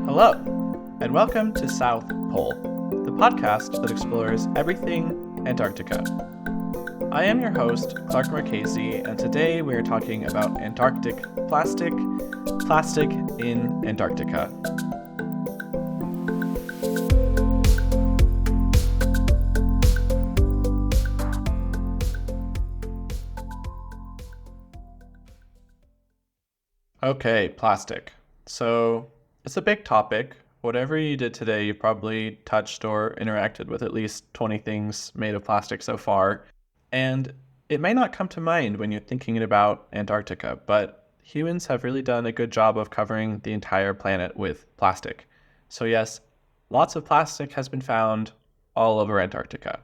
Hello, and welcome to South Pole, the podcast that explores everything Antarctica. I am your host, Clark Marchese, and today we are talking about Antarctic plastic in Antarctica. Okay, plastic. So it's a big topic. Whatever you did today, you probably touched or interacted with at least 20 things made of plastic so far. And it may not come to mind when you're thinking about Antarctica, but humans have really done a good job of covering the entire planet with plastic. So yes, lots of plastic has been found all over Antarctica.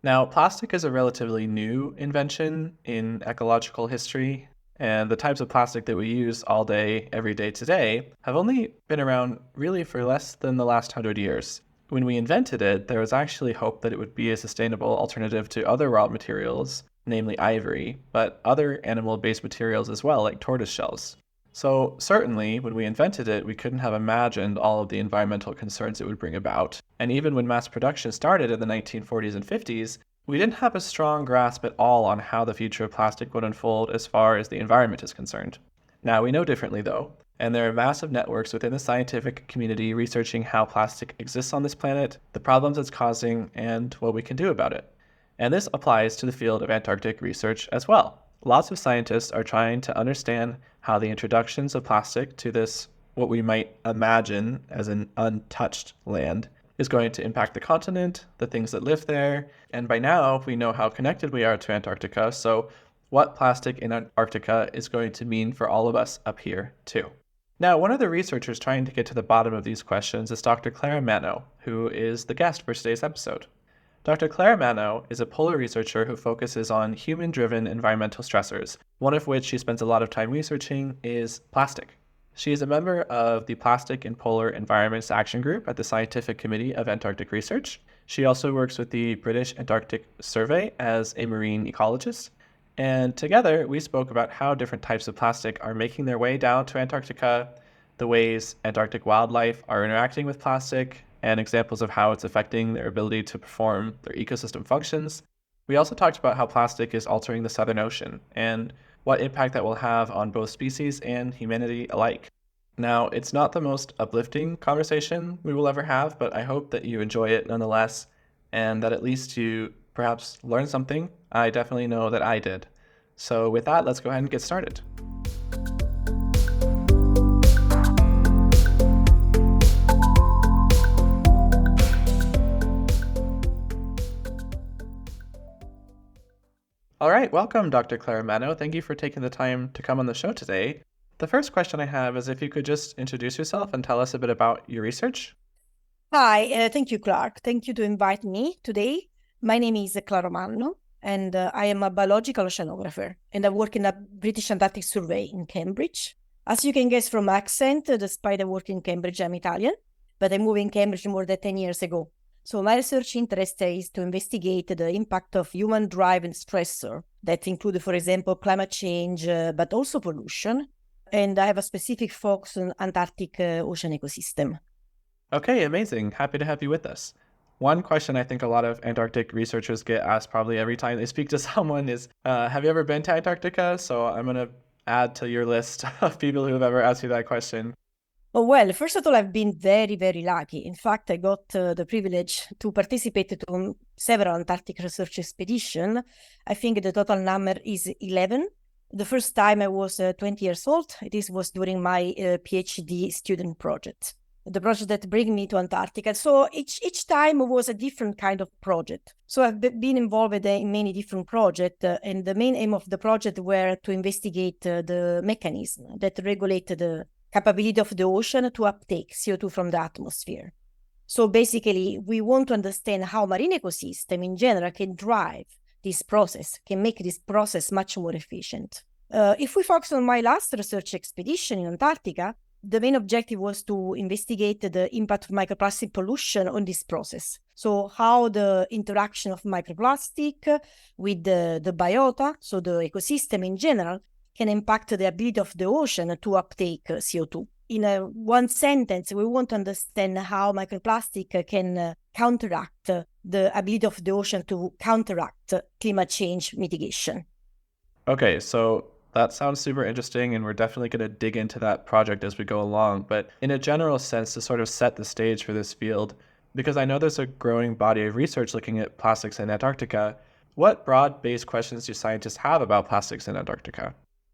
Now, plastic is a relatively new invention in ecological history, and the types of plastic that we use all day, every day today have only been around really for less than the last 100 years. When we invented it, there was actually hope that it would be a sustainable alternative to other raw materials, namely ivory, but other animal-based materials as well, like tortoise shells. So certainly, when we invented it, we couldn't have imagined all of the environmental concerns it would bring about. And even when mass production started in the 1940s and 50s, we didn't have a strong grasp at all on how the future of plastic would unfold as far as the environment is concerned. Now we know differently though, and there are massive networks within the scientific community researching how plastic exists on this planet, the problems it's causing, and what we can do about it. And this applies to the field of Antarctic research as well. Lots of scientists are trying to understand how the introductions of plastic to this, what we might imagine as an untouched land, is going to impact the continent, the things that live there, and by now we know how connected we are to Antarctica, so what plastic in Antarctica is going to mean for all of us up here too. Now, one of the researchers trying to get to the bottom of these questions is Dr. Clara Manno, who is the guest for today's episode. Dr. Clara Manno is a polar researcher who focuses on human-driven environmental stressors, one of which she spends a lot of time researching is plastic. She is a member of the Plastic and Polar Environments Action Group at the Scientific Committee of Antarctic Research. She also works with the British Antarctic Survey as a marine ecologist. And together, we spoke about how different types of plastic are making their way down to Antarctica, the ways Antarctic wildlife are interacting with plastic, and examples of how it's affecting their ability to perform their ecosystem functions. We also talked about how plastic is altering the Southern Ocean and what impact that will have on both species and humanity alike. Now, it's not the most uplifting conversation we will ever have, but I hope that you enjoy it nonetheless, and that at least you perhaps learn something. I definitely know that I did. So with that, let's go ahead and get started. All right, welcome, Dr. Clara Manno. Thank you for taking the time to come on the show today. The first question I have is if you could just introduce yourself and tell us a bit about your research. Hi, thank you, Clark. Thank you to invite me today. My name is Clara Manno, and I am a biological oceanographer, and I work in the British Antarctic Survey in Cambridge. As you can guess from my accent, despite I work in Cambridge, I'm Italian, but I moved in Cambridge more than 10 years ago. So my research interest is to investigate the impact of human-driven stressors that include, for example, climate change, but also pollution. And I have a specific focus on Antarctic ocean ecosystem. Okay, amazing. Happy to have you with us. One question I think a lot of Antarctic researchers get asked probably every time they speak to someone is, have you ever been to Antarctica? So I'm going to add to your list of people who have ever asked you that question. Oh, well, first of all, I've been very, very lucky. In fact, I got the privilege to participate to several Antarctic research expeditions. I think the total number is 11. The first time I was 20 years old. This was during my PhD student project, the project that bring me to Antarctica. So each time was a different kind of project. So I've been involved in many different projects, and the main aim of the project were to investigate the mechanism that regulate the capability of the ocean to uptake CO2 from the atmosphere. So basically, we want to understand how marine ecosystem in general can drive this process, can make this process much more efficient. If we focus on my last research expedition in Antarctica, the main objective was to investigate the impact of microplastic pollution on this process. So how the interaction of microplastic with the biota, so the ecosystem in general, can impact the ability of the ocean to uptake CO2. In one sentence, we want to understand how microplastic can counteract the ability of the ocean to counteract climate change mitigation. Okay, so that sounds super interesting, and we're definitely going to dig into that project as we go along. But in a general sense, to sort of set the stage for this field, because I know there's a growing body of research looking at plastics in Antarctica, what broad-based questions do scientists have about plastics in Antarctica?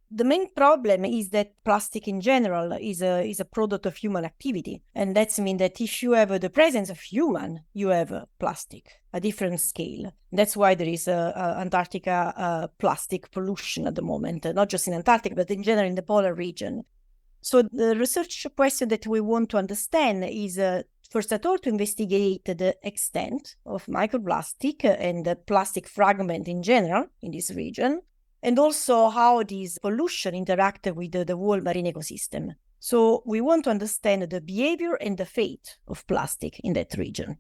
The main problem is that plastic in general is a product of human activity. And that means that if you have the presence of human, you have plastic, a different scale. That's why there is Antarctica plastic pollution at the moment, not just in Antarctica, but in general in the polar region. So the research question that we want to understand is, first of all, to investigate the extent of microplastic and the plastic fragment in general in this region, and also how these pollution interact with the whole marine ecosystem. So we want to understand the behavior and the fate of plastic in that region.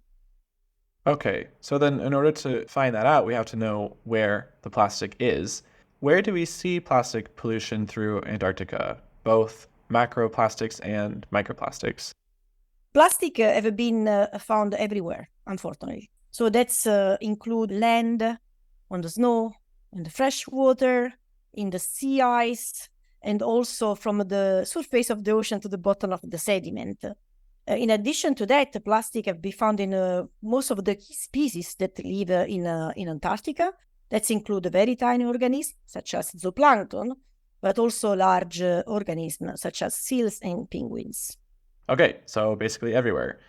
Okay, so then in order to find that out, we have to know where the plastic is. Where do we see plastic pollution through Antarctica, both macroplastics and microplastics? Plastic have been found everywhere, unfortunately. So that's include land, on the snow, in the fresh water, in the sea ice, and also from the surface of the ocean to the bottom of the sediment. In addition to that, plastic have been found in most of the key species that live in Antarctica. That include very tiny organisms, such as zooplankton, but also large organisms, such as seals and penguins. Okay, so basically everywhere.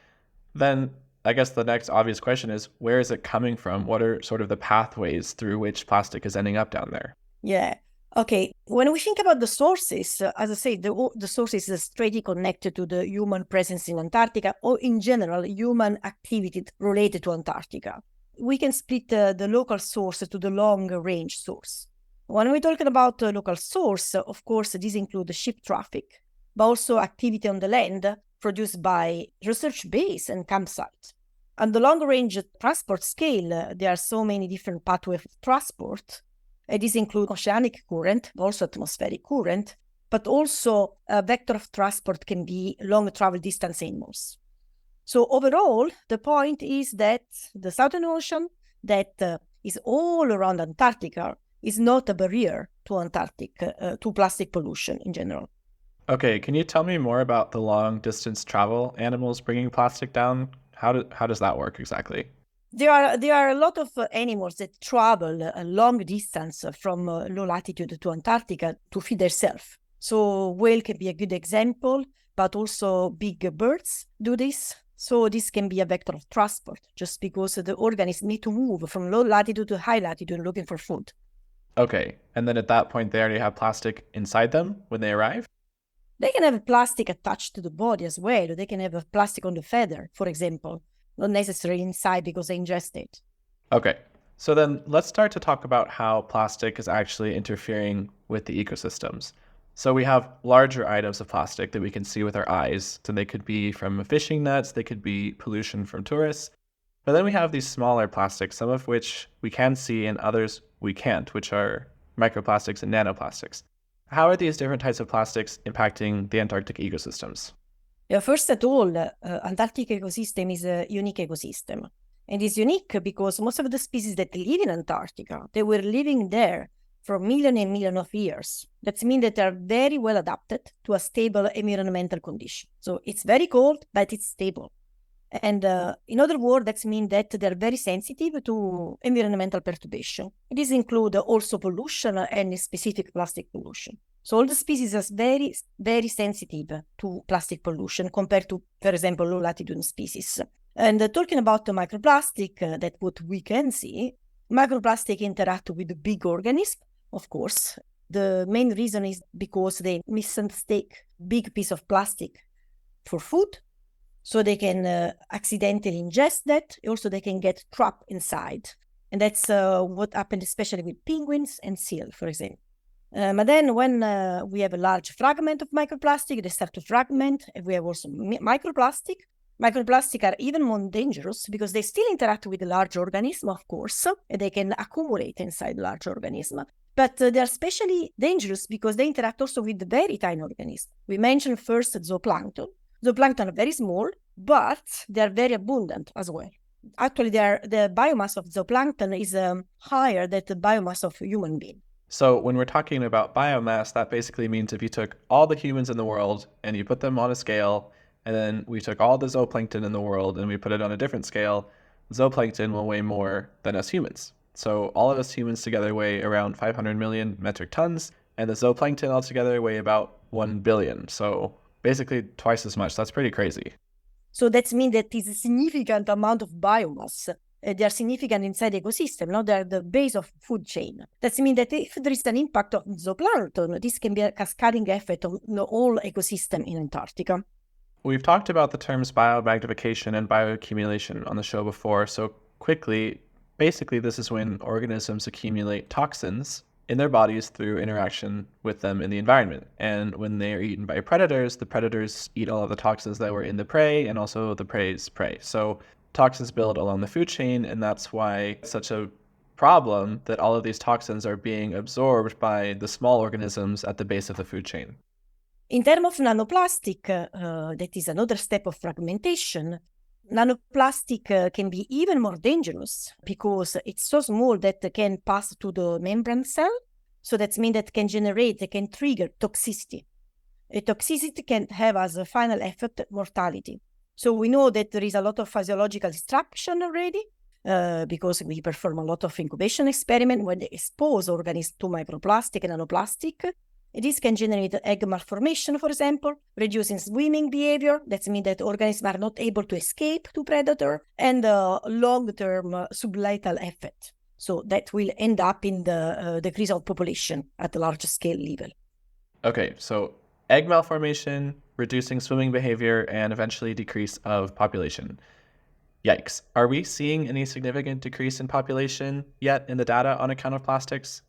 Then I guess the next obvious question is, where is it coming from? What are sort of the pathways through which plastic is ending up down there? Yeah. Okay. When we think about the sources, as I say, the sources is straightly connected to the human presence in Antarctica, or in general, human activity related to Antarctica. We can split the local source to the long-range source. When we're talking about the local source, of course, these include ship traffic, but also activity on the land produced by research base and campsites. On the long-range transport scale, there are so many different pathways of transport. These include oceanic current, also atmospheric current, but also a vector of transport can be long travel distance animals. So overall, the point is that the Southern Ocean that is all around Antarctica is not a barrier to Antarctic, to plastic pollution in general. Okay, can you tell me more about the long distance travel animals bringing plastic down? How does that work exactly? There are a lot of animals that travel a long distance from low latitude to Antarctica to feed themselves. So whale can be a good example, but also big birds do this. So this can be a vector of transport, just because the organisms need to move from low latitude to high latitude looking for food. Okay, and then at that point, they already have plastic inside them when they arrive? They can have plastic attached to the body as well. They can have plastic on the feather, for example, not necessarily inside because they ingest it. Okay, so then let's start to talk about how plastic is actually interfering with the ecosystems. So we have larger items of plastic that we can see with our eyes. So they could be from fishing nets, they could be pollution from tourists. But then we have these smaller plastics, some of which we can see and others we can't, which are microplastics and nanoplastics. How are these different types of plastics impacting the Antarctic ecosystems? Yeah, first of all, Antarctic ecosystem is a unique ecosystem. And it's unique because most of the species that live in Antarctica, they were living there for millions and millions of years. That means that they are very well adapted to a stable environmental condition. So it's very cold, but it's stable. And in other words, that means that they're very sensitive to environmental perturbation. These include also pollution and specific plastic pollution. So all the species are very, very sensitive to plastic pollution compared to, for example, low latitude species. And talking about the microplastic, that what we can see, microplastic interact with the big organism, of course. The main reason is because they mistake big piece of plastic for food. So they can accidentally ingest that. Also, they can get trapped inside. And that's what happened especially with penguins and seal, for example. But then when we have a large fragment of microplastic, they start to fragment, and we have also microplastic. Microplastic are even more dangerous because they still interact with the large organism, of course, and they can accumulate inside large organism. But they are especially dangerous because they interact also with the very tiny organisms. We mentioned first zooplankton. Zooplankton are very small, but they are very abundant as well. Actually, the biomass of zooplankton is higher than the biomass of a human being. So when we're talking about biomass, that basically means if you took all the humans in the world and you put them on a scale, and then we took all the zooplankton in the world and we put it on a different scale, zooplankton will weigh more than us humans. So all of us humans together weigh around 500 million metric tons, and the zooplankton altogether weigh about 1 billion. So basically twice as much. That's pretty crazy. So that means that is a significant amount of biomass. They are significant inside the ecosystem, no? They are the base of food chain. That means that if there is an impact of zooplankton, this can be a cascading effect on the whole ecosystem in Antarctica. We've talked about the terms biomagnification and bioaccumulation on the show before, so quickly, basically this is when organisms accumulate toxins in their bodies through interaction with them in the environment. And when they are eaten by predators, the predators eat all of the toxins that were in the prey and also the prey's prey. So toxins build along the food chain, and that's why it's such a problem that all of these toxins are being absorbed by the small organisms at the base of the food chain. In terms of nanoplastic, that is another step of fragmentation. Nanoplastic can be even more dangerous because it's so small that it can pass to the membrane cell. So that means that it can trigger toxicity. A toxicity can have as a final effect mortality. So we know that there is a lot of physiological destruction already because we perform a lot of incubation experiments when they expose organisms to microplastic and nanoplastic. This can generate egg malformation, for example, reducing swimming behavior. That means that organisms are not able to escape to predator, and long-term sublethal effect. So that will end up in the decrease of population at a large scale level. Okay, so egg malformation, reducing swimming behavior, and eventually decrease of population. Yikes. Are we seeing any significant decrease in population yet in the data on account of plastics?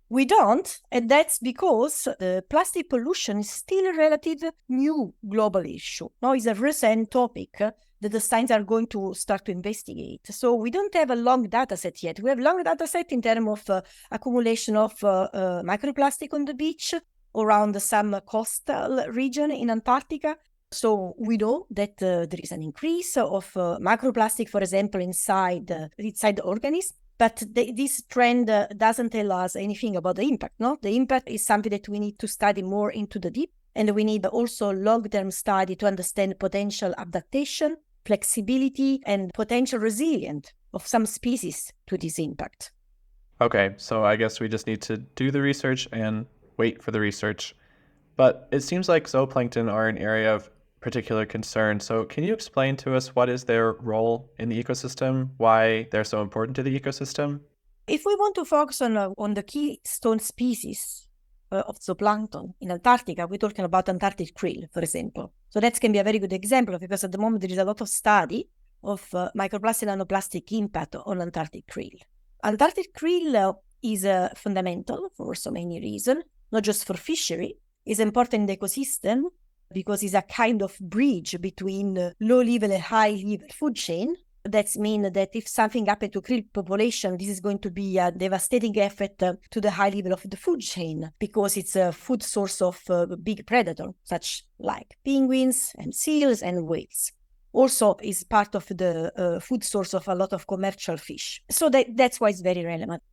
We don't, and that's because the plastic pollution is still a relative new global issue. Now it's a recent topic that the scientists are going to start to investigate. So we don't have a long data set yet. We have long data set in terms of accumulation of microplastic on the beach around some coastal region in Antarctica. So we know that there is an increase of microplastic, for example, inside the organism. But this trend doesn't tell us anything about the impact, no? The impact is something that we need to study more into the deep, and we need also long-term study to understand potential adaptation, flexibility, and potential resilience of some species to this impact. Okay, so I guess we just need to do the research and wait for the research. But it seems like zooplankton are an area of particular concern. So can you explain to us what is their role in the ecosystem, why they're so important to the ecosystem? If we want to focus on the keystone species of zooplankton in Antarctica, we're talking about Antarctic krill, for example. So that can be a very good example because at the moment there is a lot of study of microplastic and nanoplastic impact on Antarctic krill. Antarctic krill is fundamental for so many reasons, not just for fishery. It's important in the ecosystem because it's a kind of bridge between low-level and high-level food chain. That means that if something happens to krill population, this is going to be a devastating effect to the high level of the food chain because it's a food source of big predators, such like penguins and seals and whales. Also is part of the food source of a lot of commercial fish. So that's why it's very relevant.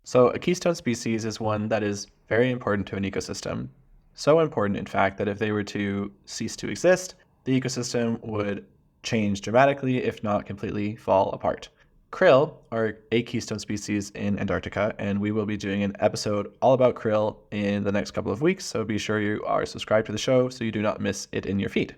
So a keystone species is one that is very important to an ecosystem. So important, in fact, that if they were to cease to exist, the ecosystem would change dramatically, if not completely fall apart. Krill are a keystone species in Antarctica, and we will be doing an episode all about krill in the next couple of weeks, so be sure you are subscribed to the show so you do not miss it in your feed.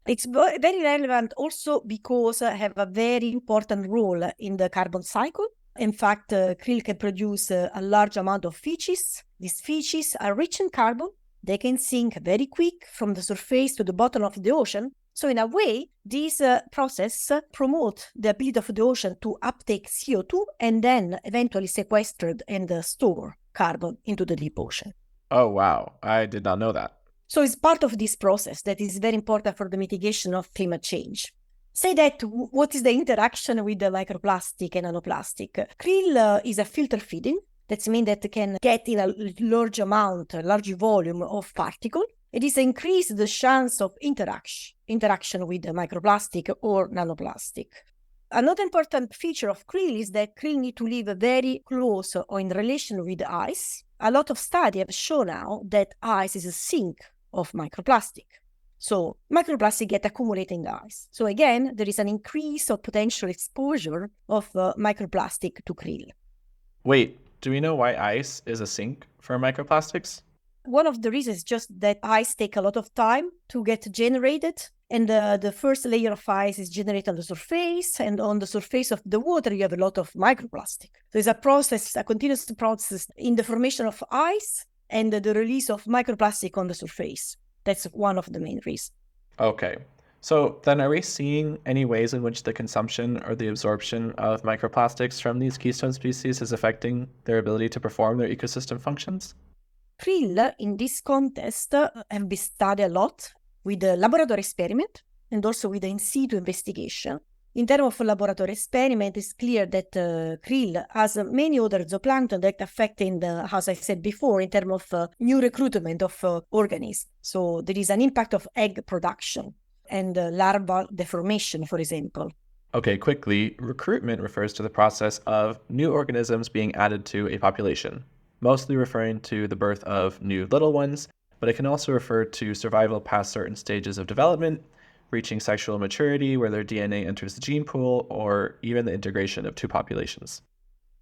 It's very relevant also because have a very important role in the carbon cycle. In fact, krill can produce a large amount of feces. These feces are rich in carbon. They can sink very quick from the surface to the bottom of the ocean. So in a way, this process promotes the ability of the ocean to uptake CO2 and then eventually sequester and store carbon into the deep ocean. Oh, wow. I did not know that. So it's part of this process that is very important for the mitigation of climate change. Say that what is the interaction with the microplastic and nanoplastic? Krill is a filter feeding. That means that it can get in a large amount, a large volume of particle. It is increase the chance of interaction with the microplastic or nanoplastic. Another important feature of krill is that krill need to live very close or in relation with ice. A lot of studies have shown now that ice is a sink of microplastic. So microplastic get accumulated in the ice. So again, there is an increase of potential exposure of microplastic to krill. Wait, do we know why ice is a sink for microplastics? One of the reasons is just that ice take a lot of time to get generated. And the first layer of ice is generated on the surface. And on the surface of the water, you have a lot of microplastic. So it's a process, a continuous process in the formation of ice and the release of microplastic on the surface. That's one of the main reasons. Okay. So then are we seeing any ways in which the consumption or the absorption of microplastics from these keystone species is affecting their ability to perform their ecosystem functions? Krill, in this context, have been studied a lot with the laboratory experiment and also with the in situ investigation. In terms of laboratory experiment, it's clear that krill, as many other zooplankton, that affect as I said before, in terms of new recruitment of organisms. So there is an impact of egg production and larval deformation, for example. Okay, quickly, recruitment refers to the process of new organisms being added to a population, mostly referring to the birth of new little ones, but it can also refer to survival past certain stages of development, reaching sexual maturity where their DNA enters the gene pool, or even the integration of two populations.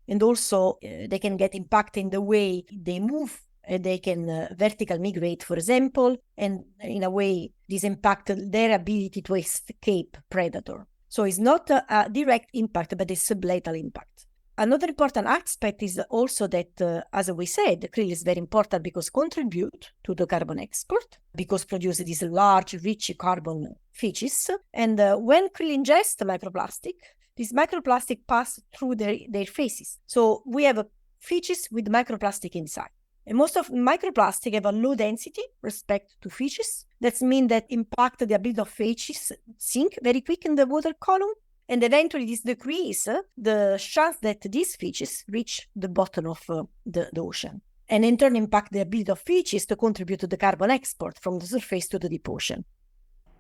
And also, they can get impact in the way they move. They can vertical migrate, for example, and in a way, this impact their ability to escape predator. So it's not a direct impact, but a sublethal impact. Another important aspect is also that, as we said, krill is very important because contribute to the carbon export, because produce these large, rich carbon feces. And when krill ingest microplastic, this microplastic pass through their faces. So we have a feces with microplastic inside. And most of microplastic have a low density respect to feces. That means that impact the ability of feces sink very quick in the water column. And eventually this decrease the chance that these feces reach the bottom of the ocean. And in turn impact the ability of feces to contribute to the carbon export from the surface to the deep ocean.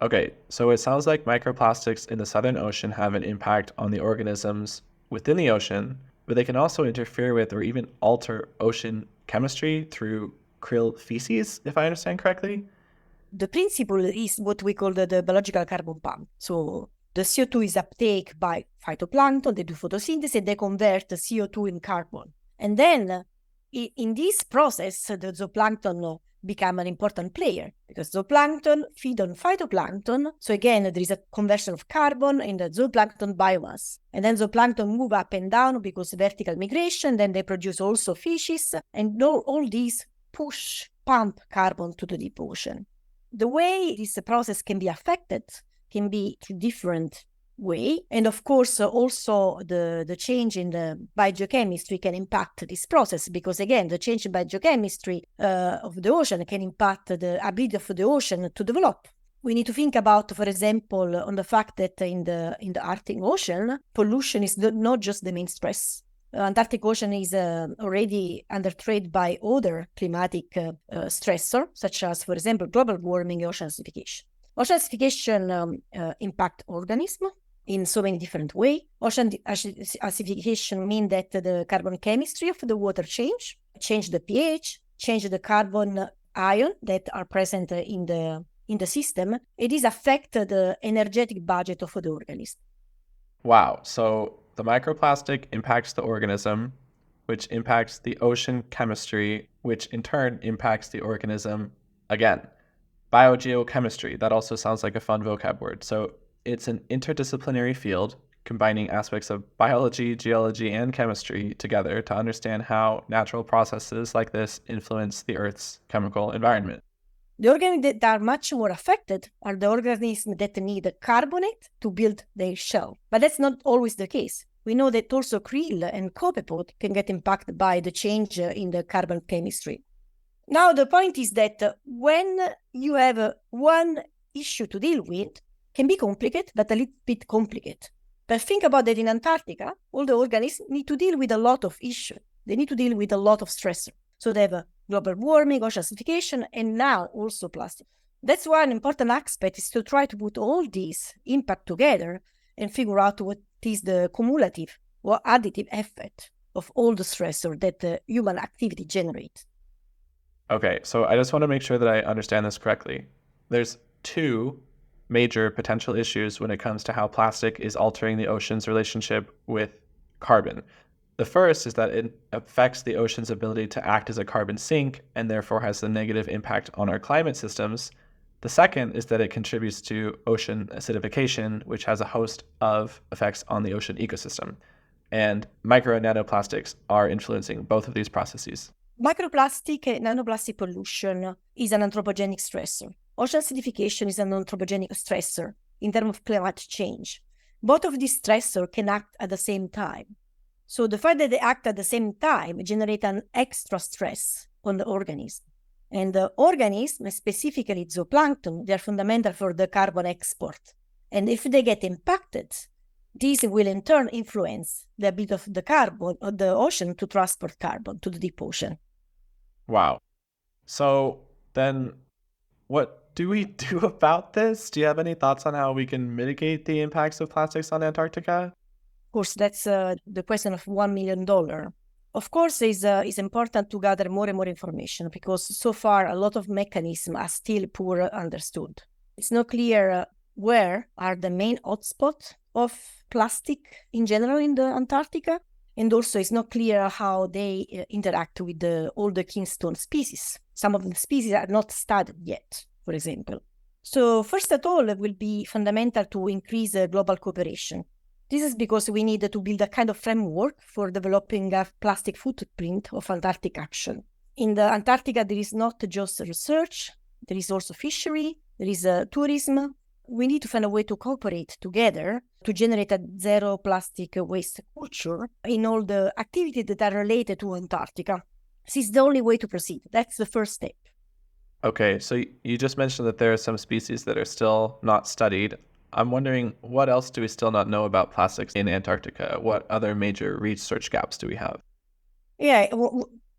Okay, so it sounds like microplastics in the Southern Ocean have an impact on the organisms within the ocean, but they can also interfere with or even alter ocean chemistry through krill feces, if I understand correctly. The principle is what we call the biological carbon pump. So the CO2 is uptake by phytoplankton, they do photosynthesis, and they convert the CO2 in carbon. And then in this process, the zooplankton become an important player because zooplankton feed on phytoplankton. So again, there is a conversion of carbon in the zooplankton biomass. And then zooplankton move up and down because vertical migration, then they produce also fishes, and all these pump carbon to the deep ocean. The way this process can be affected can be through different way. And of course, also the change in the biogeochemistry can impact this process because, again, the change in biogeochemistry of the ocean can impact the ability of the ocean to develop. We need to think about, for example, on the fact that in the Arctic Ocean, pollution is not just the main stress. Antarctic Ocean is already under threat by other climatic stressors, such as, for example, global warming and ocean acidification. Ocean acidification impact organisms in so many different ways. Ocean acidification means that the carbon chemistry of the water change the pH, change the carbon ion that are present in the system. It is affect the energetic budget of the organism. Wow, so the microplastic impacts the organism, which impacts the ocean chemistry, which in turn impacts the organism again. Biogeochemistry, that also sounds like a fun vocab word. So it's an interdisciplinary field combining aspects of biology, geology, and chemistry together to understand how natural processes like this influence the Earth's chemical environment. The organisms that are much more affected are the organisms that need carbonate to build their shell. But that's not always the case. We know that also krill and copepod can get impacted by the change in the carbon chemistry. Now, the point is that when you have one issue to deal with, can be complicated, but a little bit complicated. But think about that in Antarctica, all the organisms need to deal with a lot of issues. They need to deal with a lot of stressors. So they have a global warming, ocean acidification, and now also plastic. That's why an important aspect is to try to put all these impact together and figure out what is the cumulative or additive effect of all the stressor that human activity generates. Okay, so I just want to make sure that I understand this correctly. There's two major potential issues when it comes to how plastic is altering the ocean's relationship with carbon. The first is that it affects the ocean's ability to act as a carbon sink and therefore has a negative impact on our climate systems. The second is that it contributes to ocean acidification, which has a host of effects on the ocean ecosystem. And micro and nanoplastics are influencing both of these processes. Microplastic and nanoplastic pollution is an anthropogenic stressor. Ocean acidification is an anthropogenic stressor in terms of climate change. Both of these stressors can act at the same time. So the fact that they act at the same time generate an extra stress on the organism. And the organisms, specifically zooplankton, they are fundamental for the carbon export. And if they get impacted, this will in turn influence the ability of the carbon of the ocean to transport carbon to the deep ocean. Wow. So then what do we do about this? Do you have any thoughts on how we can mitigate the impacts of plastics on Antarctica? Of course, that's the question of $1 million. Of course, it's important to gather more and more information because so far a lot of mechanisms are still poor understood. It's not clear where are the main hotspots of plastic in general in the Antarctica. And also it's not clear how they interact with all the keystone species. Some of the species are not studied yet, for example. So first of all, it will be fundamental to increase global cooperation. This is because we need to build a kind of framework for developing a plastic footprint of Antarctic action. In the Antarctica, there is not just research, there is also fishery, there is tourism. We need to find a way to cooperate together to generate a zero plastic waste culture in all the activities that are related to Antarctica. This is the only way to proceed. That's the first step. Okay, so you just mentioned that there are some species that are still not studied. I'm wondering, what else do we still not know about plastics in Antarctica? What other major research gaps do we have? Yeah,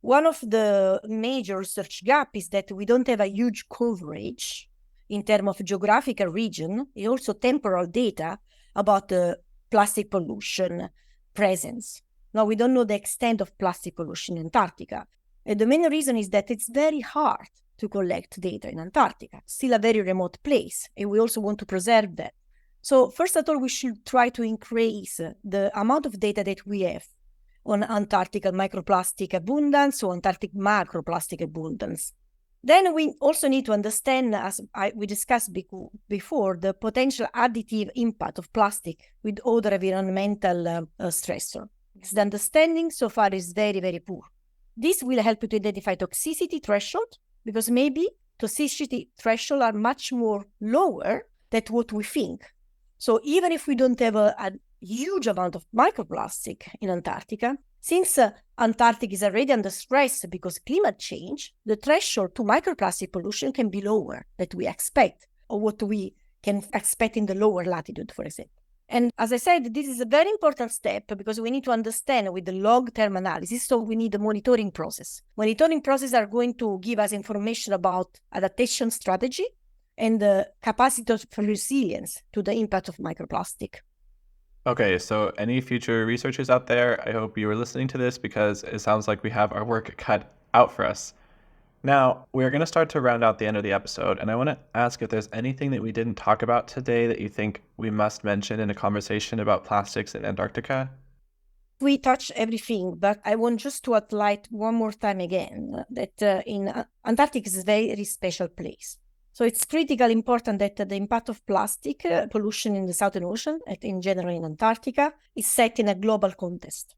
one of the major research gaps is that we don't have a huge coverage in terms of geographical region and also temporal data about the plastic pollution presence. Now, we don't know the extent of plastic pollution in Antarctica. And the main reason is that it's very hard to collect data in Antarctica, still a very remote place, and we also want to preserve that. So first of all, we should try to increase the amount of data that we have on Antarctic microplastic abundance or Antarctic macroplastic abundance. Then we also need to understand, as we discussed before, the potential additive impact of plastic with other environmental stressors. The understanding so far is very, very poor. This will help you to identify toxicity threshold, because maybe toxicity thresholds are much more lower than what we think. So even if we don't have a huge amount of microplastic in Antarctica, since Antarctica is already under stress because climate change, the threshold to microplastic pollution can be lower than we expect, or what we can expect in the lower latitude, for example. And as I said, this is a very important step because we need to understand with the long-term analysis, so we need a monitoring process. Monitoring processes are going to give us information about adaptation strategy and the capacity of resilience to the impact of microplastic. Okay, so any future researchers out there, I hope you were listening to this because it sounds like we have our work cut out for us. Now, we're going to start to round out the end of the episode, and I want to ask if there's anything that we didn't talk about today that you think we must mention in a conversation about plastics in Antarctica? We touched everything, but I want just to highlight one more time again that in Antarctica is a very special place. So it's critically important that the impact of plastic pollution in the Southern Ocean, and in general in Antarctica, is set in a global context.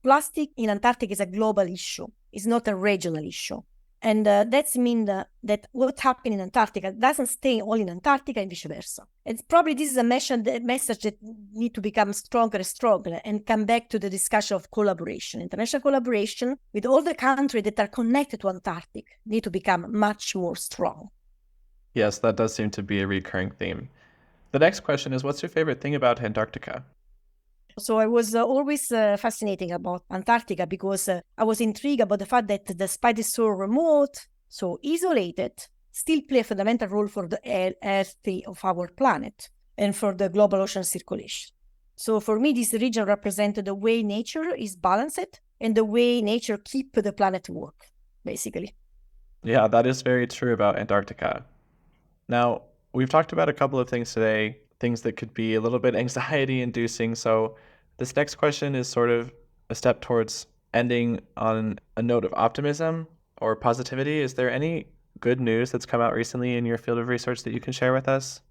Plastic in Antarctica is a global issue. It's not a regional issue. And that's mean that what happened in Antarctica doesn't stay all in Antarctica and vice versa. And probably this is a message that need to become stronger and stronger and come back to the discussion of collaboration. International collaboration with all the countries that are connected to Antarctic need to become much more strong. Yes, that does seem to be a recurring theme. The next question is, what's your favorite thing about Antarctica? So I was always fascinating about Antarctica because I was intrigued about the fact that despite it's so remote, so isolated, still play a fundamental role for the health of our planet and for the global ocean circulation. So for me, this region represented the way nature is balanced and the way nature keep the planet work, basically. Yeah, that is very true about Antarctica. Now, we've talked about a couple of things today, things that could be a little bit anxiety inducing. So, this next question is sort of a step towards ending on a note of optimism or positivity. Is there any good news that's come out recently in your field of research that you can share with us?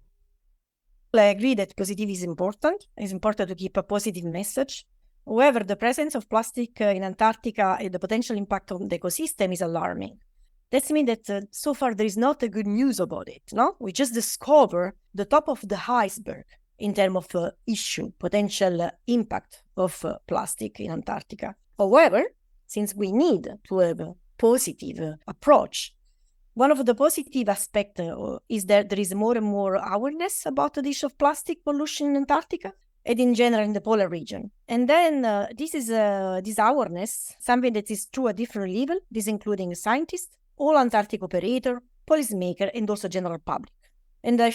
I agree that positive is important. It's important to keep a positive message. However, the presence of plastic in Antarctica and the potential impact on the ecosystem is alarming. That means that so far there is not a good news about it. No, we just discover the top of the iceberg in terms of issue, potential impact of plastic in Antarctica. However, since we need to have a positive approach, one of the positive aspects is that there is more and more awareness about the issue of plastic pollution in Antarctica and in general in the polar region. And then this awareness, something that is true at different level, this including scientists, all Antarctic operator, policymaker, and also general public. And I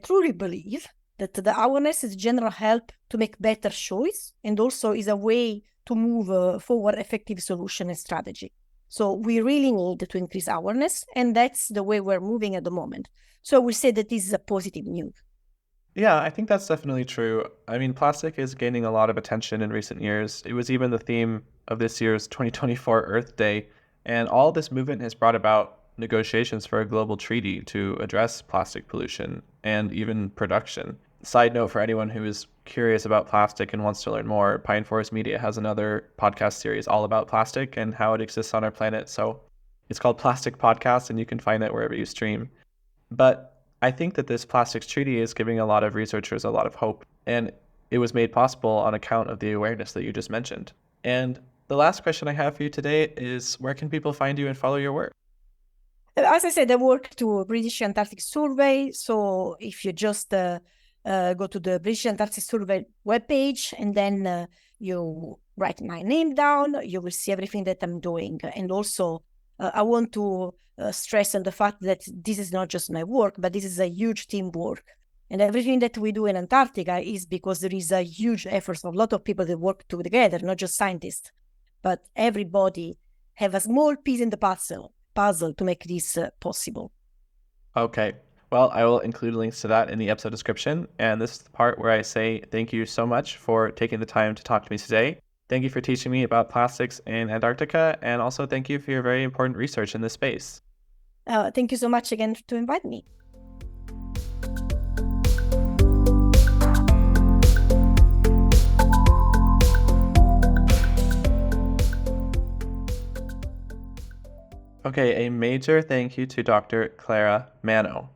truly believe that the awareness is general help to make better choice and also is a way to move forward effective solution and strategy. So we really need to increase awareness, and that's the way we're moving at the moment. So we say that this is a positive news. Yeah, I think that's definitely true. I mean, plastic is gaining a lot of attention in recent years. It was even the theme of this year's 2024 Earth Day. And all this movement has brought about negotiations for a global treaty to address plastic pollution and even production. Side note for anyone who is curious about plastic and wants to learn more, Pine Forest Media has another podcast series all about plastic and how it exists on our planet. So it's called Plastic Podcast, and you can find it wherever you stream. But I think that this plastics treaty is giving a lot of researchers a lot of hope, and it was made possible on account of the awareness that you just mentioned. And the last question I have for you today is, where can people find you and follow your work? As I said, I work to British Antarctic Survey. So if you just go to the British Antarctic Survey webpage and then you write my name down, you will see everything that I'm doing. And also, I want to stress on the fact that this is not just my work, but this is a huge teamwork. And everything that we do in Antarctica is because there is a huge effort of a lot of people that work together, not just scientists, but everybody have a small piece in the puzzle to make this possible. Okay. Well, I will include links to that in the episode description. And this is the part where I say thank you so much for taking the time to talk to me today. Thank you for teaching me about plastics in Antarctica. And also thank you for your very important research in this space. Thank you so much again to invite me. Okay, a major thank you to Dr. Clara Manno.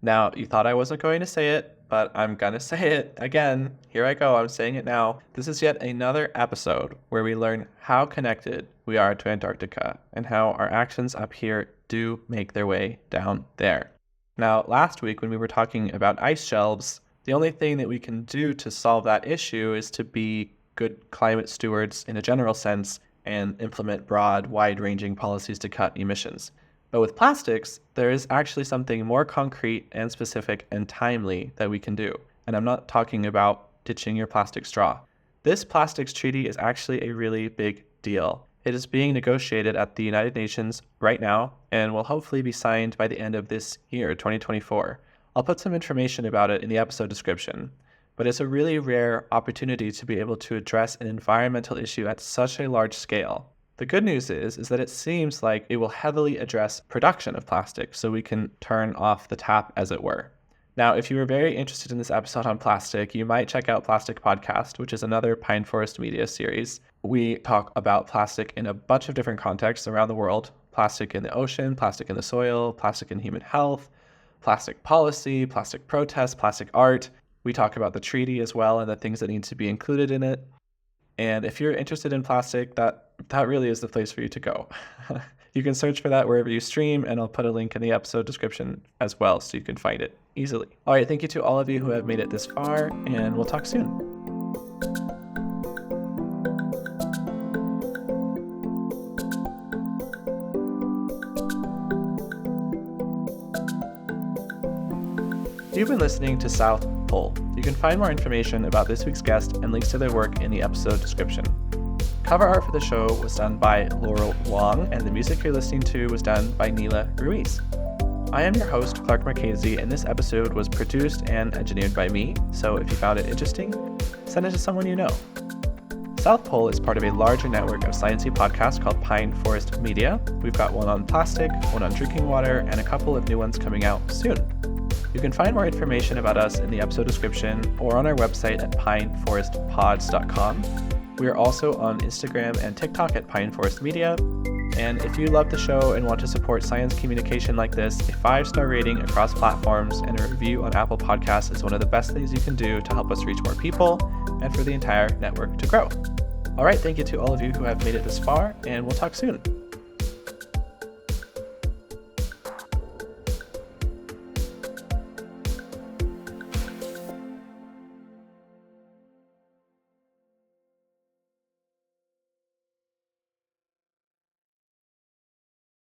Now, you thought I wasn't going to say it, but I'm gonna say it again. Here I go, I'm saying it now. This is yet another episode where we learn how connected we are to Antarctica and how our actions up here do make their way down there. Now, last week when we were talking about ice shelves, the only thing that we can do to solve that issue is to be good climate stewards in a general sense and implement broad, wide-ranging policies to cut emissions. But with plastics, there is actually something more concrete and specific and timely that we can do. And I'm not talking about ditching your plastic straw. This plastics treaty is actually a really big deal. It is being negotiated at the United Nations right now and will hopefully be signed by the end of this year, 2024. I'll put some information about it in the episode description. But it's a really rare opportunity to be able to address an environmental issue at such a large scale. The good news is that it seems like it will heavily address production of plastic, so we can turn off the tap, as it were. Now, if you were very interested in this episode on plastic, you might check out Plastic Podcast, which is another Pine Forest Media series. We talk about plastic in a bunch of different contexts around the world, plastic in the ocean, plastic in the soil, plastic in human health, plastic policy, plastic protests, plastic art. We talk about the treaty as well and the things that need to be included in it. And if you're interested in plastic, that really is the place for you to go. You can search for that wherever you stream, and I'll put a link in the episode description as well so you can find it easily. All right, thank you to all of you who have made it this far, and we'll talk soon. You've been listening to South Pole. You can find more information about this week's guest and links to their work in the episode description. Cover art for the show was done by Laurel Wong, and the music you're listening to was done by Neela Ruiz. I am your host, Clark Marchese, and this episode was produced and engineered by me, so if you found it interesting, send it to someone you know. South Pole is part of a larger network of sciencey podcasts called Pine Forest Media. We've got one on plastic, one on drinking water, and a couple of new ones coming out soon. You can find more information about us in the episode description or on our website at pineforestpods.com. We are also on Instagram and TikTok at Pine Forest Media. And if you love the show and want to support science communication like this, a 5-star rating across platforms and a review on Apple Podcasts is one of the best things you can do to help us reach more people and for the entire network to grow. All right, thank you to all of you who have made it this far, and we'll talk soon.